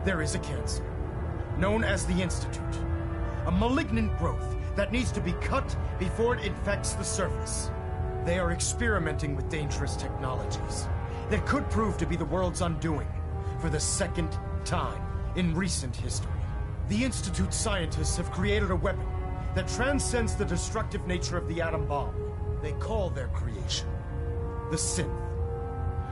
there is a cancer, known as the Institute. A malignant growth that needs to be cut before it infects the surface. They are experimenting with dangerous technologies that could prove to be the world's undoing for the second time in recent history. The Institute scientists have created a weapon that transcends the destructive nature of the atom bomb. They call their creation the Synth.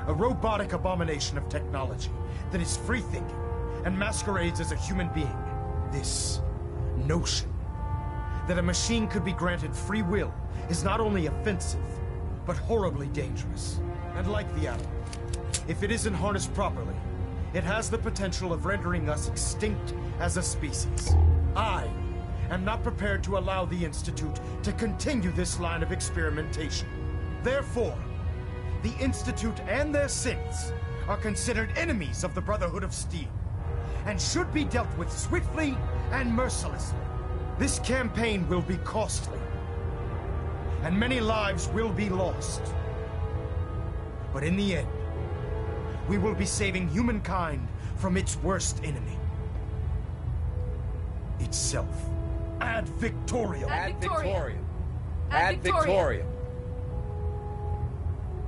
A robotic abomination of technology that is free-thinking and masquerades as a human being. This notion that a machine could be granted free will is not only offensive, but horribly dangerous. And like the atom, if it isn't harnessed properly, it has the potential of rendering us extinct as a species. I am not prepared to allow the Institute to continue this line of experimentation. Therefore, the Institute and their synths are considered enemies of the Brotherhood of Steel, and should be dealt with swiftly and mercilessly. This campaign will be costly, and many lives will be lost. But in the end, we will be saving humankind from its worst enemy. Itself. Ad Victoriam. Ad Victoriam. Ad Victoriam.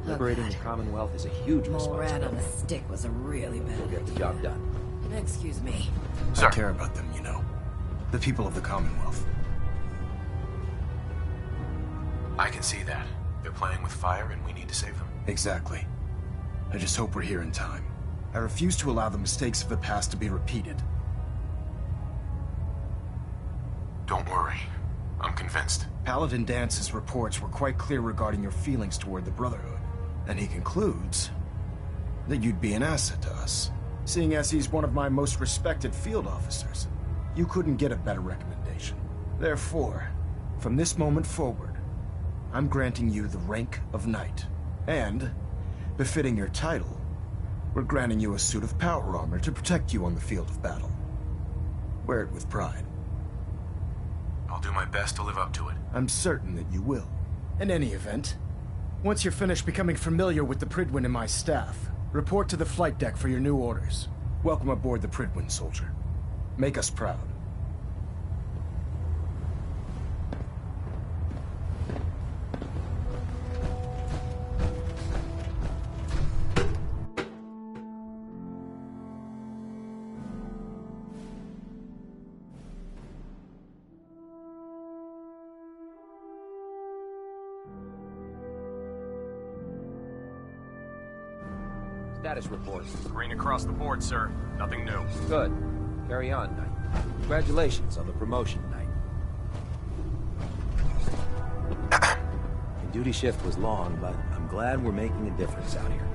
Liberating the Commonwealth is a huge Mole rat on responsibility. a stick was a really bad We'll get the idea. job done. Excuse me. I care about them, you know. The people of the Commonwealth. I can see that. They're playing with fire and we need to save them. Exactly. I just hope we're here in time. I refuse to allow the mistakes of the past to be repeated. Don't worry. I'm convinced. Paladin Dance's reports were quite clear regarding your feelings toward the Brotherhood. And he concludes that you'd be an asset to us. Seeing as he's one of my most respected field officers, you couldn't get a better recommendation. Therefore, from this moment forward, I'm granting you the rank of Knight. And, befitting your title, we're granting you a suit of power armor to protect you on the field of battle. Wear it with pride. I'll do my best to live up to it. I'm certain that you will. In any event, once you're finished becoming familiar with the Pridwin and my staff, report to the flight deck for your new orders. Welcome aboard the Pridwin, soldier. Make us proud. Status report. Green across the board, sir. Nothing new. Good. Carry on, Knight. Congratulations on the promotion, Knight. The duty shift was long, but I'm glad we're making a difference out here.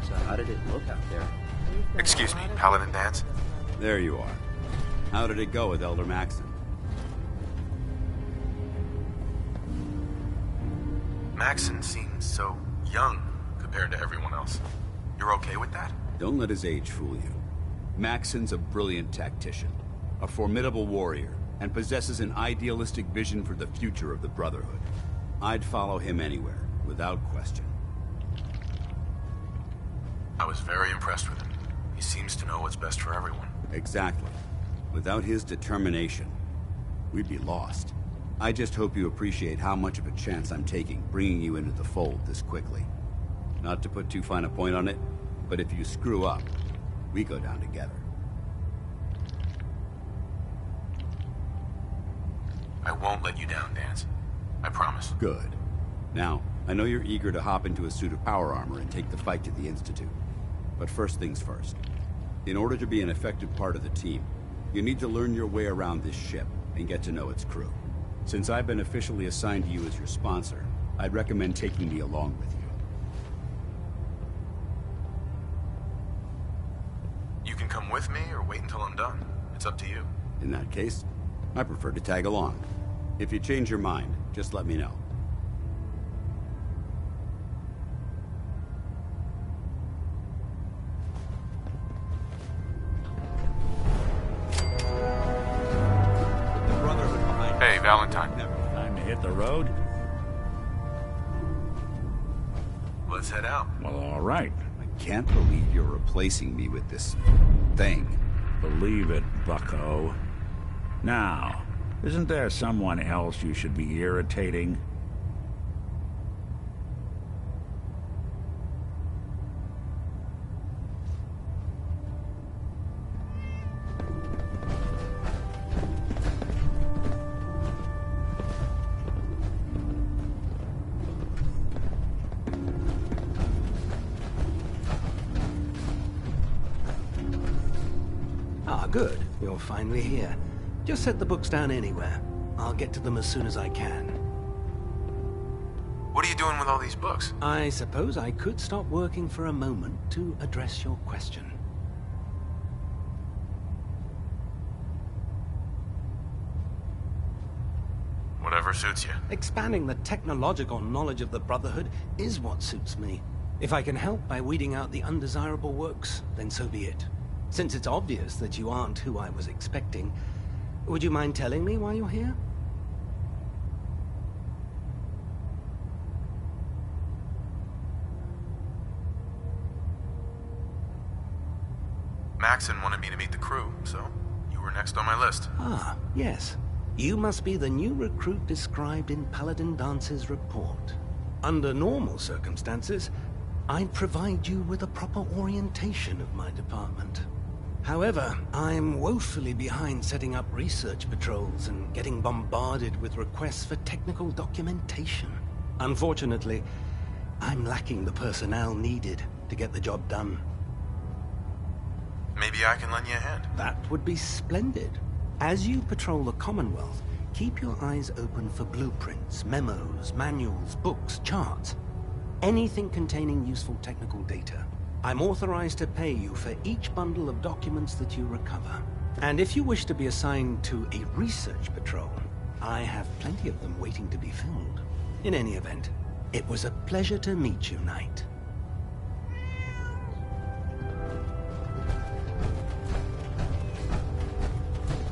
So how did it look out there? Excuse me, Paladin Dance? There you are. How did it go with Elder Maxon? Maxon seems so young compared to everyone else. You're okay with that? Don't let his age fool you. Maxon's a brilliant tactician, a formidable warrior, and possesses an idealistic vision for the future of the Brotherhood. I'd follow him anywhere, without question. I was very impressed with him. He seems to know what's best for everyone. Exactly. Without his determination, we'd be lost. I just hope you appreciate how much of a chance I'm taking bringing you into the fold this quickly. Not to put too fine a point on it, but if you screw up, we go down together. I won't let you down, Dance. I promise. Good. Now, I know you're eager to hop into a suit of power armor and take the fight to the Institute. But first things first. In order to be an effective part of the team, you need to learn your way around this ship and get to know its crew. Since I've been officially assigned to you as your sponsor, I'd recommend taking me along with you. You can come with me or wait until I'm done. It's up to you. In that case, I prefer to tag along. If you change your mind, just let me know. Hey, Valentine. Time to hit the road. Let's head out. Well, all right. I can't believe you're replacing me with this thing. Believe it, bucko. Now, isn't there someone else you should be irritating? Ah, good. You're finally here. Just set the books down anywhere. I'll get to them as soon as I can. What are you doing with all these books? I suppose I could stop working for a moment to address your question. Whatever suits you. Expanding the technological knowledge of the Brotherhood is what suits me. If I can help by weeding out the undesirable works, then so be it. Since it's obvious that you aren't who I was expecting, would you mind telling me why you're here? Maxon wanted me to meet the crew, so you were next on my list. Ah, yes. You must be the new recruit described in Paladin Dance's report. Under normal circumstances, I'd provide you with a proper orientation of my department. However, I'm woefully behind setting up research patrols and getting bombarded with requests for technical documentation. Unfortunately, I'm lacking the personnel needed to get the job done. Maybe I can lend you a hand. That would be splendid. As you patrol the Commonwealth, keep your eyes open for blueprints, memos, manuals, books, charts. Anything containing useful technical data. I'm authorized to pay you for each bundle of documents that you recover. And if you wish to be assigned to a research patrol, I have plenty of them waiting to be filled. In any event, it was a pleasure to meet you, Knight.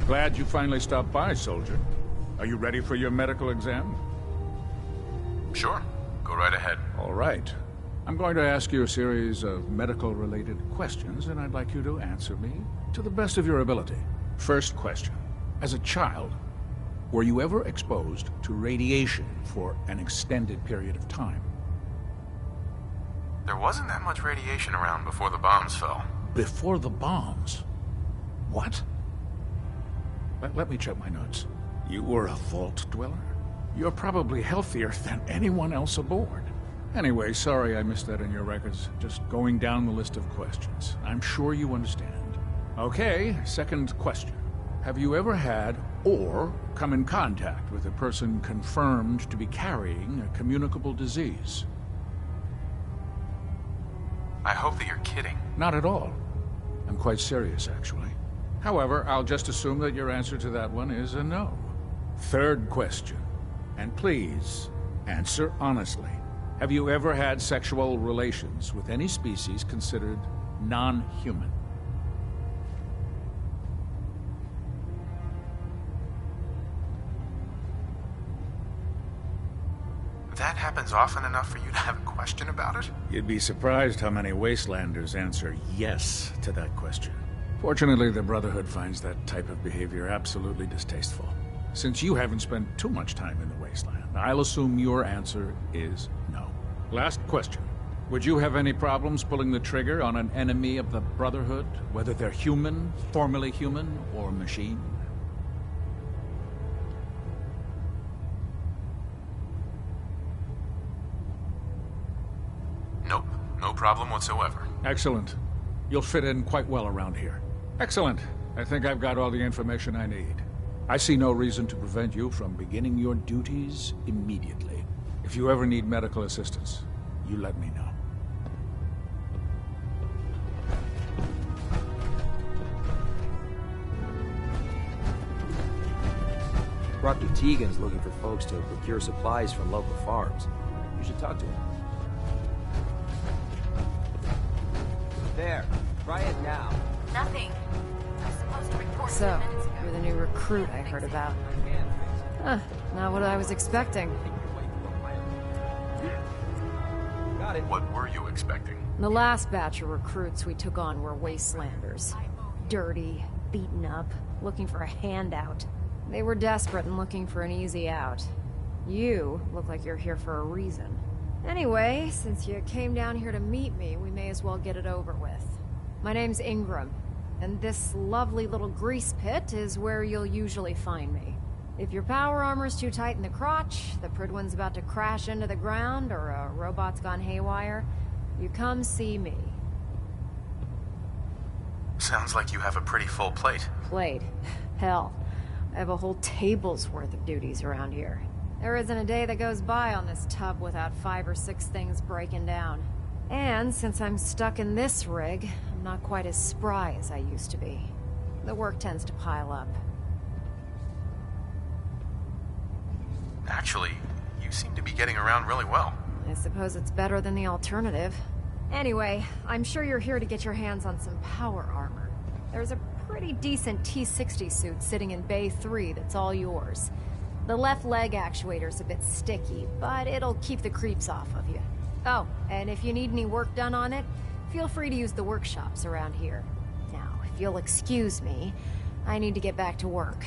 Glad you finally stopped by, soldier. Are you ready for your medical exam? Sure. Go right ahead. All right. I'm going to ask you a series of medical-related questions, and I'd like you to answer me to the best of your ability. First question. As a child, were you ever exposed to radiation for an extended period of time? There wasn't that much radiation around before the bombs fell. Before the bombs? What? Let me check my notes. You were a vault dweller? You're probably healthier than anyone else aboard. Anyway, sorry I missed that in your records. Just going down the list of questions. I'm sure you understand. Okay, second question. Have you ever had or come in contact with a person confirmed to be carrying a communicable disease? I hope that you're kidding. Not at all. I'm quite serious, actually. However, I'll just assume that your answer to that one is a no. Third question. And please, answer honestly. Have you ever had sexual relations with any species considered non-human? That happens often enough for you to have a question about it? You'd be surprised how many Wastelanders answer yes to that question. Fortunately, the Brotherhood finds that type of behavior absolutely distasteful. Since you haven't spent too much time in the Wasteland, I'll assume your answer is no. Last question. Would you have any problems pulling the trigger on an enemy of the Brotherhood, whether they're human, formerly human, or machine? Nope. No problem whatsoever. Excellent. You'll fit in quite well around here. Excellent. I think I've got all the information I need. I see no reason to prevent you from beginning your duties immediately. If you ever need medical assistance, you let me know. Dr. Tegan's looking for folks to procure supplies from local farms. You should talk to him. There. Try it now. Nothing. I was supposed to report So, 10 minutes ago. you're the new recruit I heard about. Huh, not what I was expecting. Got What were you expecting? The last batch of recruits we took on were wastelanders. Dirty, beaten up, looking for a handout. They were desperate and looking for an easy out. You look like you're here for a reason. Anyway, since you came down here to meet me, we may as well get it over with. My name's Ingram, and this lovely little grease pit is where you'll usually find me. If your power armor's too tight in the crotch, the Pridwin's about to crash into the ground, or a robot's gone haywire, you come see me. Sounds like you have a pretty full plate. Plate? Hell, I have a whole table's worth of duties around here. There isn't a day that goes by on this tub without 5 or 6 things breaking down. And since I'm stuck in this rig, I'm not quite as spry as I used to be. The work tends to pile up. Actually, you seem to be getting around really well. I suppose it's better than the alternative. Anyway, I'm sure you're here to get your hands on some power armor. There's a pretty decent T-60 suit sitting in Bay 3 that's all yours. The left leg actuator's a bit sticky, but it'll keep the creeps off of you. Oh, and if you need any work done on it, feel free to use the workshops around here. Now, if you'll excuse me, I need to get back to work.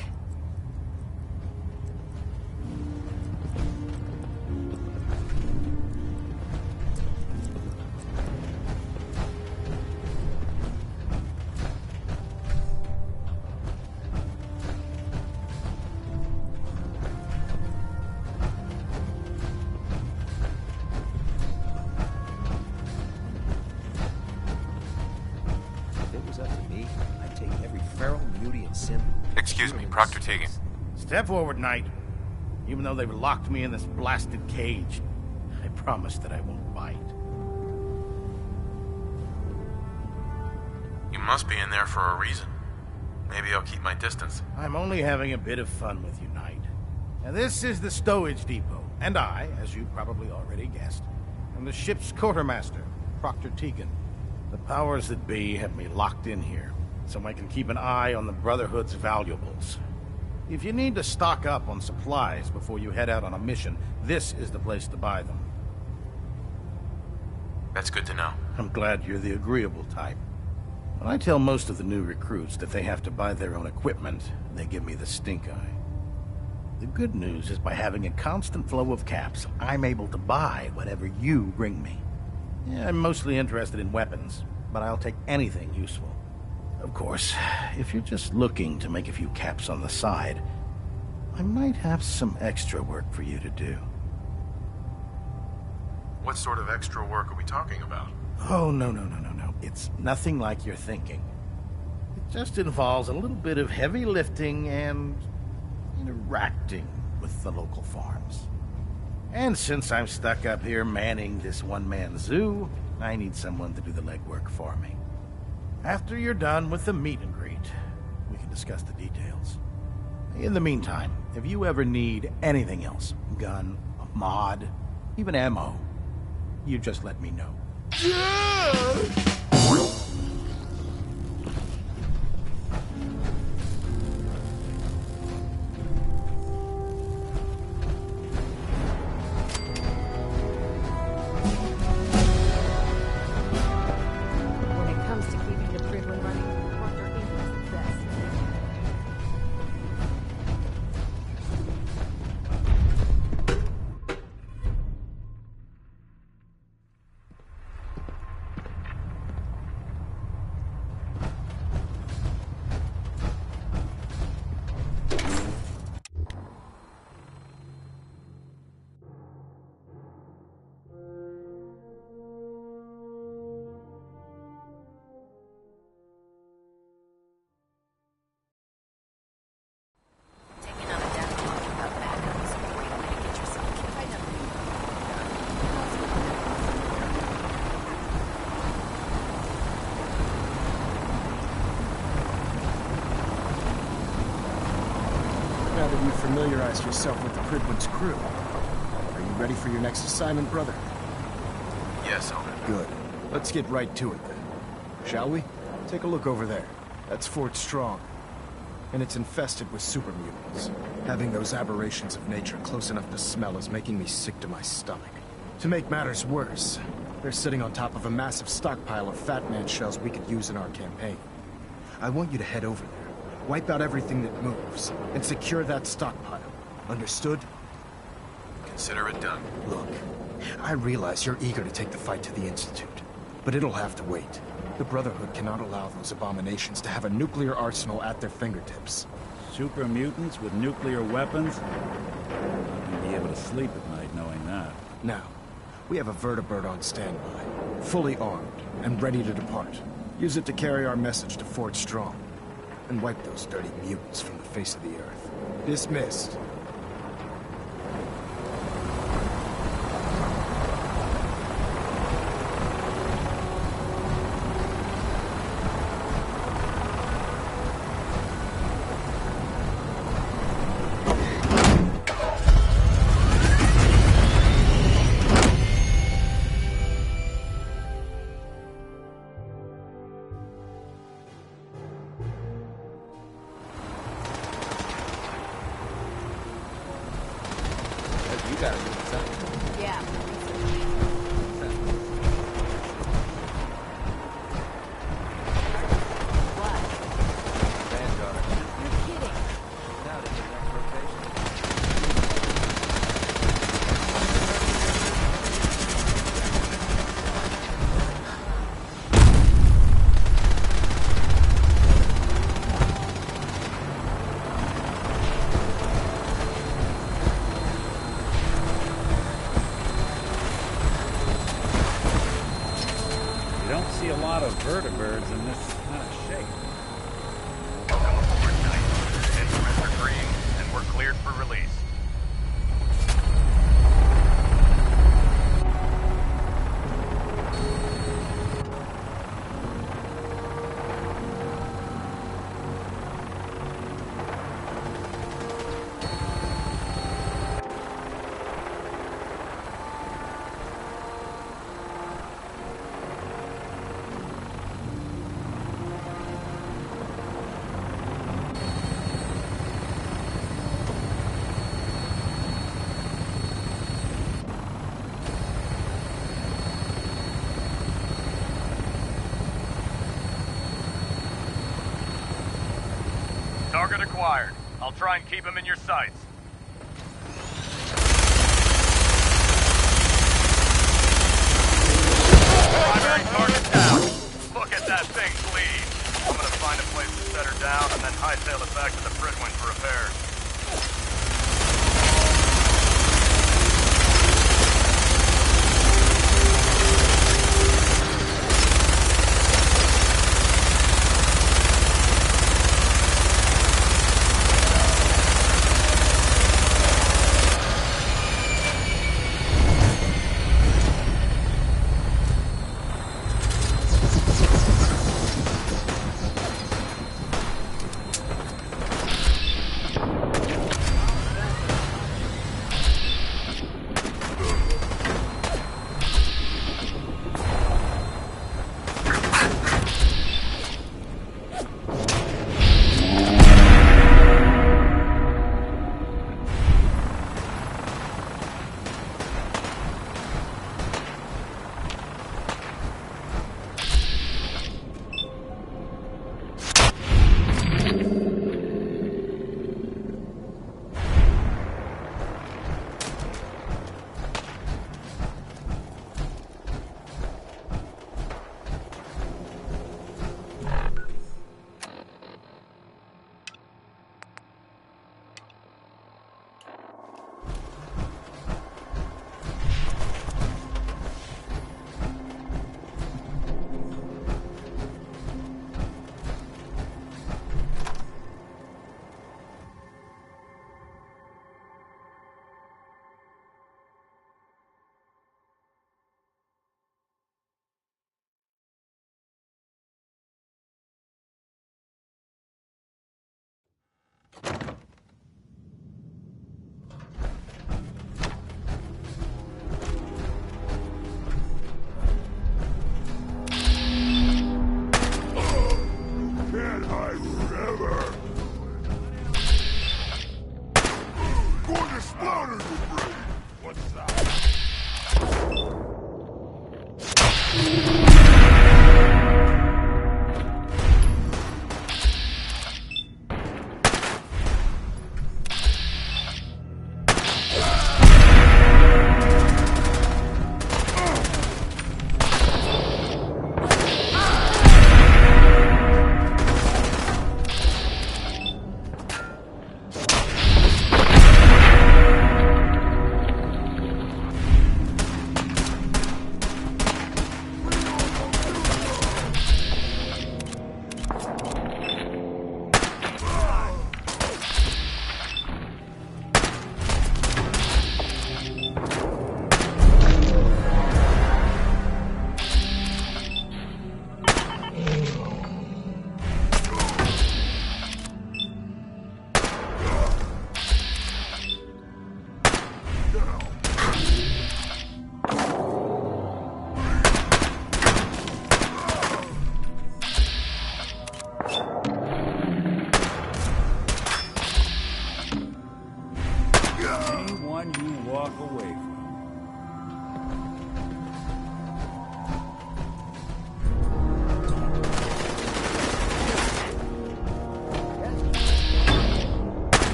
Excuse me, Proctor Tegan. Step forward, Knight. Even though they've locked me in this blasted cage, I promise that I won't bite. You must be in there for a reason. Maybe I'll keep my distance. I'm only having a bit of fun with you, Knight. Now, this is the stowage depot, and I, as you probably already guessed, am the ship's quartermaster, Proctor Tegan. The powers that be have me locked in here, so I can keep an eye on the Brotherhood's valuables. If you need to stock up on supplies before you head out on a mission, this is the place to buy them. That's good to know. I'm glad you're the agreeable type. When I tell most of the new recruits that they have to buy their own equipment, they give me the stink eye. The good news is by having a constant flow of caps, I'm able to buy whatever you bring me. Yeah, I'm mostly interested in weapons, but I'll take anything useful. Of course, if you're just looking to make a few caps on the side, I might have some extra work for you to do. What sort of extra work are we talking about? Oh, no. It's nothing like you're thinking. It just involves a little bit of heavy lifting and interacting with the local farms. And since I'm stuck up here manning this one-man zoo, I need someone to do the legwork for me. After you're done with the meet and greet, we can discuss the details. In the meantime, if you ever need anything else, gun, a mod, even ammo, you just let me know. Now that you've familiarized yourself with the Pridwin's crew, are you ready for your next assignment, brother? Yes, Elder. Good. Let's get right to it then. Shall we? Take a look over there. That's Fort Strong. And it's infested with super mutants. Having those aberrations of nature close enough to smell is making me sick to my stomach. To make matters worse, They're sitting on top of a massive stockpile of Fat Man shells we could use in our campaign. I want you to head over there, wipe out everything that moves, and secure that stockpile. Understood? Consider it done. Look, I realize you're eager to take the fight to the Institute, but it'll have to wait. The Brotherhood cannot allow those abominations to have a nuclear arsenal at their fingertips. Super mutants with nuclear weapons? Not gonna be able to sleep at night knowing that. Now, we have a vertibird on standby, fully armed, and ready to depart. Use it to carry our message to Fort Strong, and wipe those dirty mutants from the face of the earth. Dismissed. Vertibirds in this kind of shape. Welcome aboard, Knight. Instruments are green, and we're cleared for release. Target acquired. I'll try and keep him in your sights. Primary target down. Look at that thing bleed. I'm gonna find a place to set her down and then hightail it back to the Fridwin for repairs.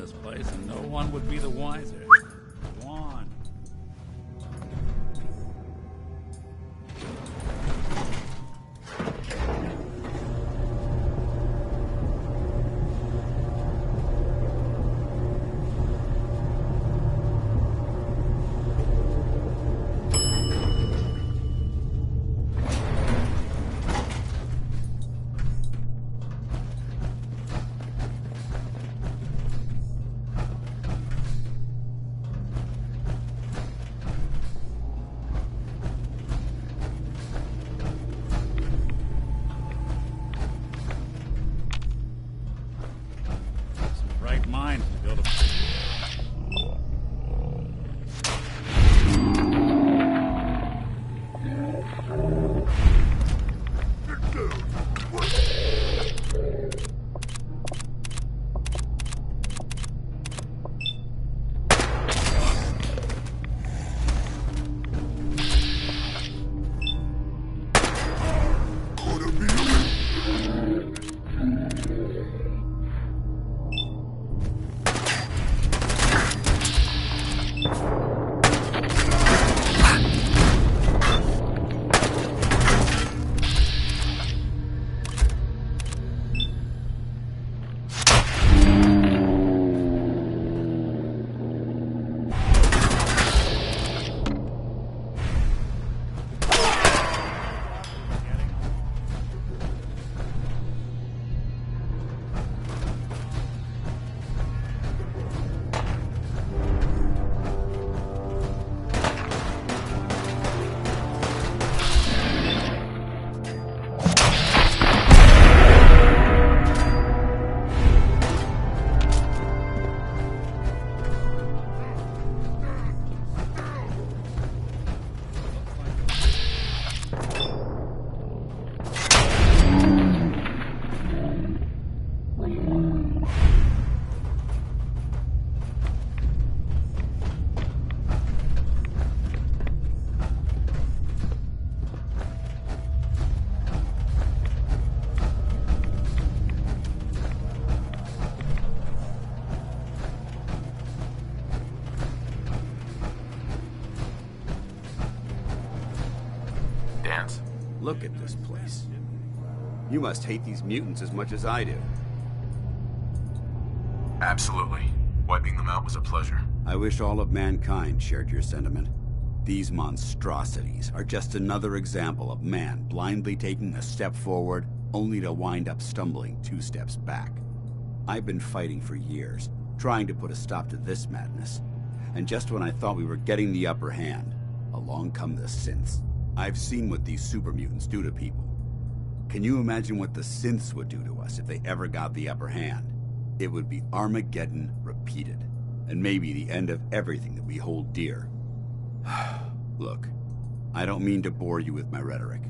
this place, and no one would be the wiser. Go on. Mind to build a... Look at this place. You must hate these mutants as much as I do. Absolutely. Wiping them out was a pleasure. I wish all of mankind shared your sentiment. These monstrosities are just another example of man blindly taking a step forward, only to wind up stumbling 2 steps back. I've been fighting for years, trying to put a stop to this madness. And just when I thought we were getting the upper hand, along come the synths. I've seen what these super mutants do to people. Can you imagine what the synths would do to us if they ever got the upper hand? It would be Armageddon repeated, and maybe the end of everything that we hold dear. Look, I don't mean to bore you with my rhetoric.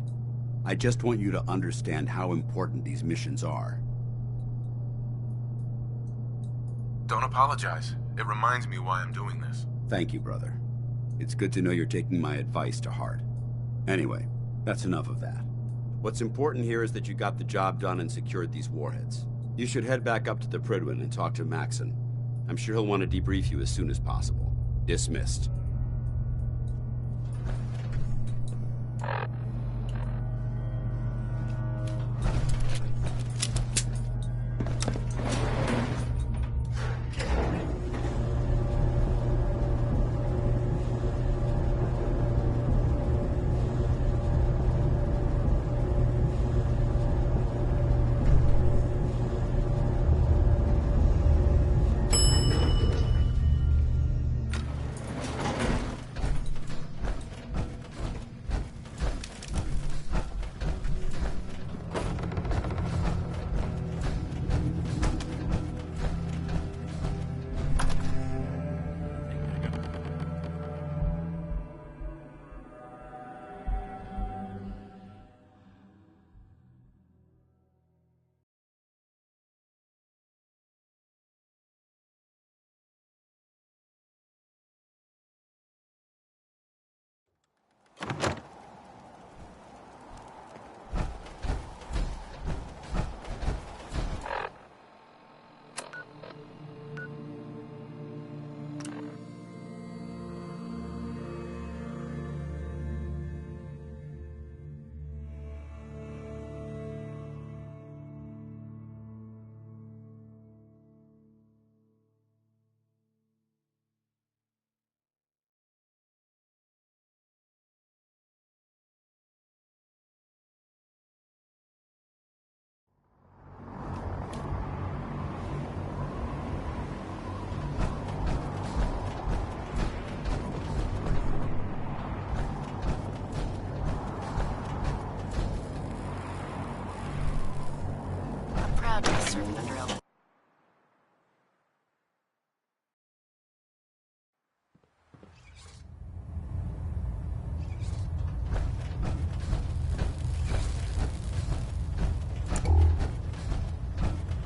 I just want you to understand how important these missions are. Don't apologize. It reminds me why I'm doing this. Thank you, brother. It's good to know you're taking my advice to heart. Anyway, that's enough of that. What's important here is that you got the job done and secured these warheads. You should head back up to the Prydwen and talk to Maxon. I'm sure he'll want to debrief you as soon as possible. Dismissed.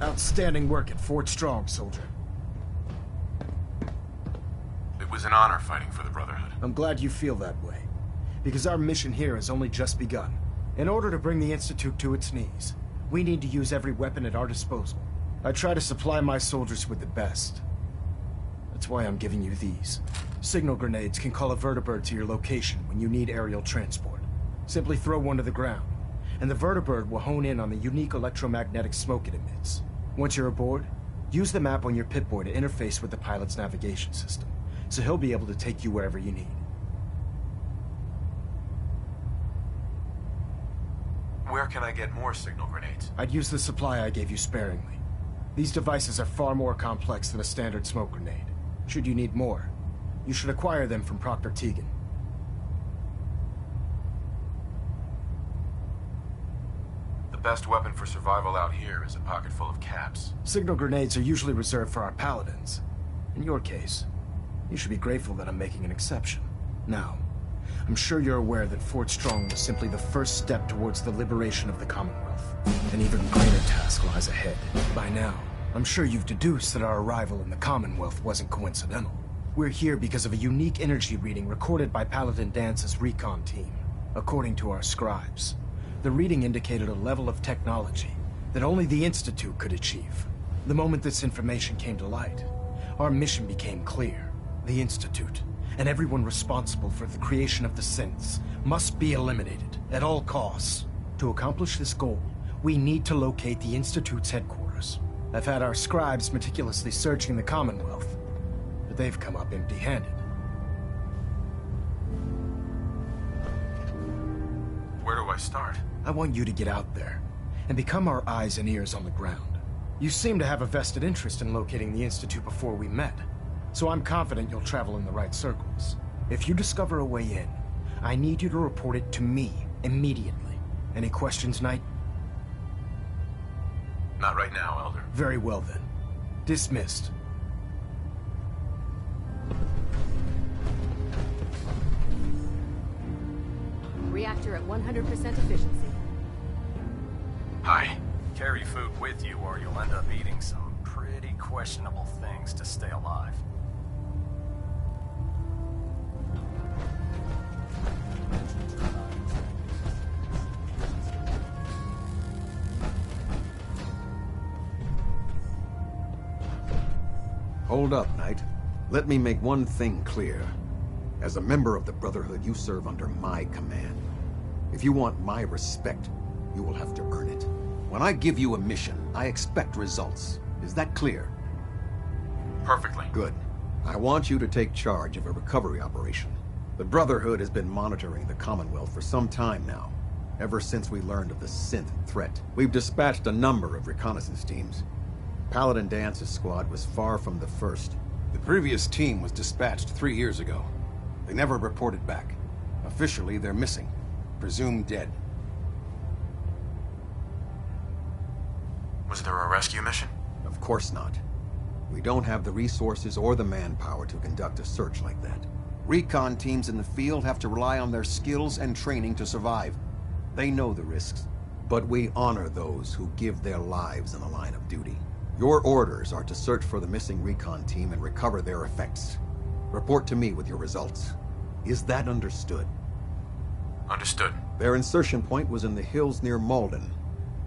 Outstanding work at Fort Strong, soldier. It was an honor fighting for the Brotherhood. I'm glad you feel that way, because our mission here has only just begun. In order to bring the Institute to its knees, we need to use every weapon at our disposal. I try to supply my soldiers with the best. That's why I'm giving you these. Signal grenades can call a vertibird to your location when you need aerial transport. Simply throw one to the ground, and the vertibird will hone in on the unique electromagnetic smoke it emits. Once you're aboard, use the map on your Pip-Boy to interface with the pilot's navigation system, so he'll be able to take you wherever you need. Where can I get more signal grenades? I'd use the supply I gave you sparingly. These devices are far more complex than a standard smoke grenade. Should you need more, you should acquire them from Proctor Tegan. The best weapon for survival out here is a pocket full of caps. Signal grenades are usually reserved for our paladins. In your case, you should be grateful that I'm making an exception. Now, I'm sure you're aware that Fort Strong was simply the first step towards the liberation of the Commonwealth. An even greater task lies ahead. By now, I'm sure you've deduced that our arrival in the Commonwealth wasn't coincidental. We're here because of a unique energy reading recorded by Paladin Dance's recon team. According to our scribes, the reading indicated a level of technology that only the Institute could achieve. The moment this information came to light, our mission became clear. The Institute, and everyone responsible for the creation of the synths, must be eliminated at all costs. To accomplish this goal, we need to locate the Institute's headquarters. I've had our scribes meticulously searching the Commonwealth, but they've come up empty-handed. Where do I start? I want you to get out there and become our eyes and ears on the ground. You seem to have a vested interest in locating the Institute before we met, so I'm confident you'll travel in the right circles. If you discover a way in, I need you to report it to me immediately. Any questions, Knight? Not right now, Elder. Very well then. Dismissed. Reactor at 100% efficiency. Hi. Carry food with you or you'll end up eating some pretty questionable things to stay alive. Hold up, Knight. Let me make one thing clear. As a member of the Brotherhood, you serve under my command. If you want my respect, you will have to earn it. When I give you a mission, I expect results. Is that clear? Perfectly. Good. I want you to take charge of a recovery operation. The Brotherhood has been monitoring the Commonwealth for some time now, ever since we learned of the synth threat. We've dispatched a number of reconnaissance teams. Paladin Dance's squad was far from the first. The previous team was dispatched 3 years ago. They never reported back. Officially, they're missing. Presumed dead. Was there a rescue mission? Of course not. We don't have the resources or the manpower to conduct a search like that. Recon teams in the field have to rely on their skills and training to survive. They know the risks, but we honor those who give their lives in the line of duty. Your orders are to search for the missing recon team and recover their effects. Report to me with your results. Is that understood? Understood. Their insertion point was in the hills near Malden.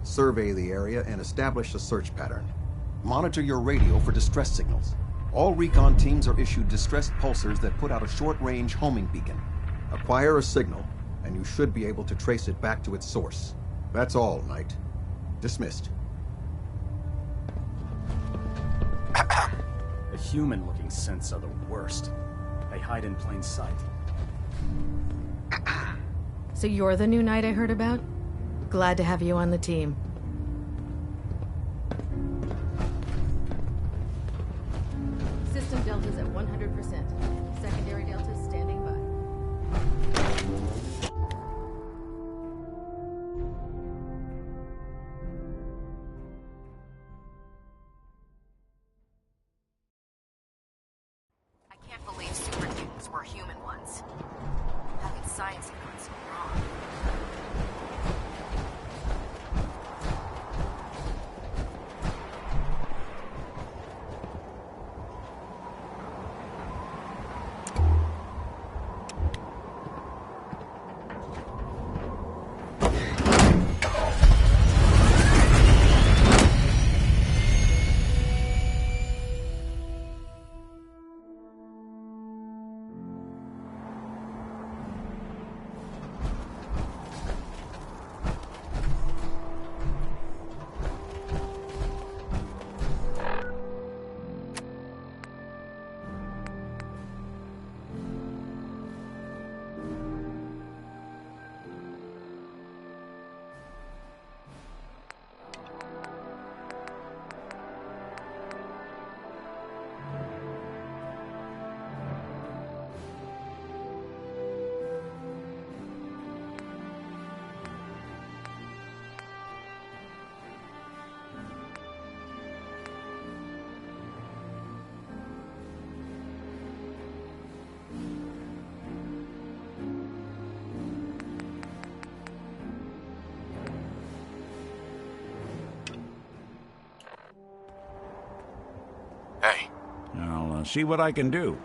Survey the area and establish a search pattern. Monitor your radio for distress signals. All recon teams are issued distress pulsars that put out a short-range homing beacon. Acquire a signal, and you should be able to trace it back to its source. That's all, Knight. Dismissed. The human-looking synths are the worst. They hide in plain sight. So you're the new knight I heard about? Glad to have you on the team. System deltas at 100%. Secondary deltas standing by. I can't believe super mutants were human ones. How could science have gone so wrong? See what I can do.